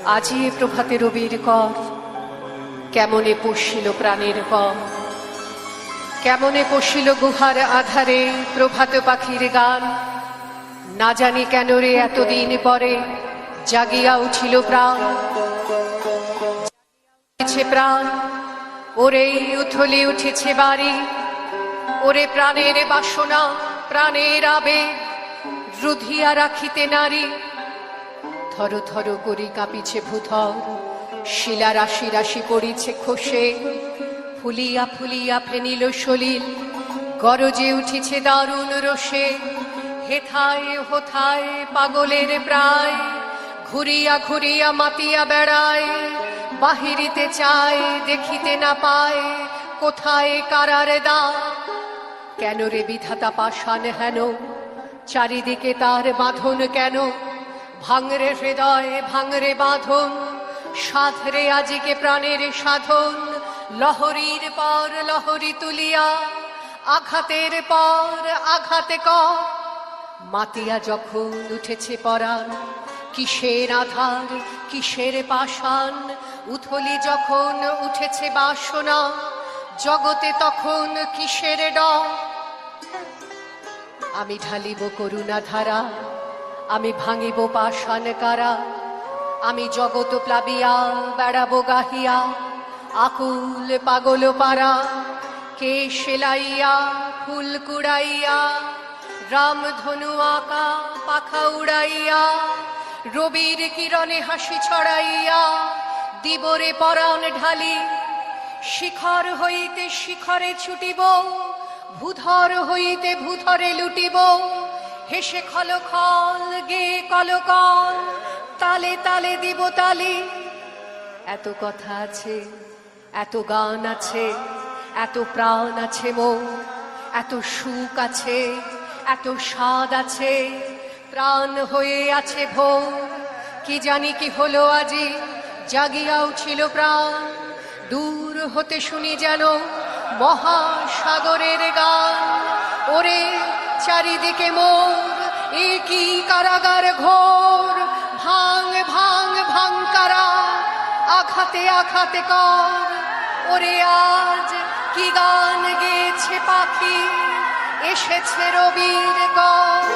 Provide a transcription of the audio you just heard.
আজি এ প্রভাতে রবির কর, কেমনে পশিল প্রাণের পর, কেমনে পশিল গুহার আধারে প্রভাত পাখির গান। না জানি কেন রে এতদিন পরে জাগিয়া উঠিল প্রাণ, উঠেছে প্রাণ, ওরে উথলি উঠেছে বাড়ি, ওরে প্রাণের বাসনা প্রাণের আবেগ রুধিয়া রাখিতে নারী। থর থর করি কাঁপিছে ভূধর, শিলা রাশি রাশি পড়িছে খসে, ফুলিয়া ফুলিয়া ফেনিল সলিল, গরজে উঠিছে দারুণ রোষে। হেথায় হোথায় পাগলের প্রায়, ঘুরিয়া ঘুরিয়া মাতিয়া বেড়ায়, বাহিরিতে চায় দেখিতে না পায়, কোথায় কারার দ্বার। কেন রে বিধাতা পাষাণ হেন, চারিদিকে তার বাঁধন কেন? ভাঙরে হৃদয় ভাঙরে বাঁধন, সাধরে আজিকে প্রাণের সাধন। লহরীর পর লহরী তুলিয়া, আঘাতের পর আঘাতে কর। মাতিয়া যখন উঠেছে পরাণ, কিসের আধার কিসের পাষাণ। উথলি যখন উঠেছে বাসনা, জগতে তখন কিসের ডর। আমি ঢালিব করুণা ধারা, আমি ভাঙিব পাষাণ কারা। আমি জগৎ প্লাবিয়া বেড়াবো গাহিয়া, আকুল পাগল পারা। কে সেলাইয়া ফুল কুড়াইয়া, রামধনু আঁকা পাখা উড়াইয়া, রবির কিরণে হাসি ছড়াইয়া, দিবরে পরাণ ঢালি। শিখর হইতে শিখরে ছুটিব, ভূধর হইতে ভূধরে লুটিব। হেসে খল খল গে কলকল, তালে তালে দিব তালি। এত কথা আছে, এত গান আছে, এত প্রাণ আছে মোর, এত সুখ আছে, এত স্বাদ আছে, প্রাণ হয়ে আছে ভোর। কি জানি কি হলো আজি, জাগিয়া উঠিল প্রাণ। দূর হতে শুনি যেন মহাসাগরের গান। ওরে চারিদিকে মোর, এ কি কারাগার ঘোর। ভাঙ ভাঙ ভাঙ কারা, আঘাতে আঘাতে কর। ওরে আজ কি গান গেয়েছে পাখি, এসেছে রবির কর।